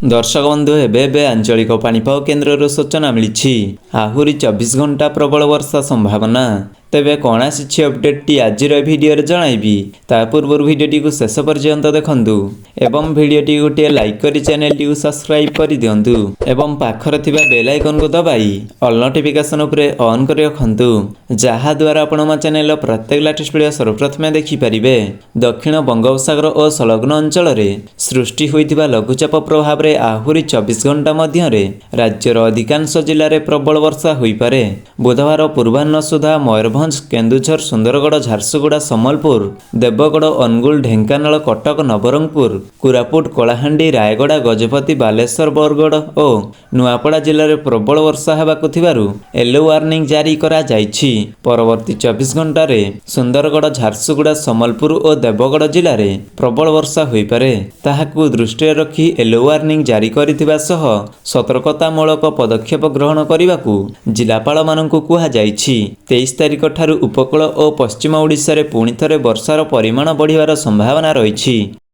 दर्शक बंधु एबे आंचलिक पाणीपाग केन्द्र सूचना मिली आहुरी 24 घंटा प्रबल वर्षा संभावना। तेबे कौन आसी अपडेट टी आज भिडियो जनइबी ता पूर्व भिडियोटी को शेष पर्यंत देखंतु एवं भिडियोटी गोटे लाइक करी चैनल टी को सब्सक्राइब कर दियंतु एवं पाखर थिबा बेल आइकन को दबाई ऑल नोटिफिकेशन उपरे ऑन कर रखंतु जहा द्वारा आपण मा चैनल प्रत्येक लेटेस्ट वीडियो सर्वप्रथमे देखि परिबे। दक्षिण बंगोपसागर और संलग्न अंचल रे सृष्टि होइतिबा लघुचाप प्रभाव रे आहुरी 24 घंटा मध्य राज्यर अधिकांश जिले में प्रबल वर्षा होई पारे। बुधवार पूर्वाह्न सुधा मयूरभंज, केन्दुझर, सुंदरगढ़, झारसुगुड़ा, सम्बलपुर, देवगढ़, अनुगुल, ढेंकानाल, कटक, नवरंगपुर, कोरापुट, कलाहांडी, रायगड़ा, गजपति, बालेश्वर, बरगढ़ और नुआपड़ा जिले में प्रबल वर्षा हेबाकु थिबारु येलो वार्निंग जारी करा जाइछि। परवर्ती 24 घंटा रे सुंदरगढ़, झारसुगुड़ा, सम्बलपुर और देवगढ़ जिले में प्रबल वर्षा होई पारे। ताहाकु दृष्टि रखी येलो वार्निंग जारी करिथिबा सह सतर्कतामूलक पदक्षेप ग्रहण करने जिलापाल मानकु कुहा जाइछि। 23 तारिख ठारू उपकूल और पश्चिम ओडिशा रे पुणी थरे वर्षार परिमाण बढ़िबार संभावना रहिछि।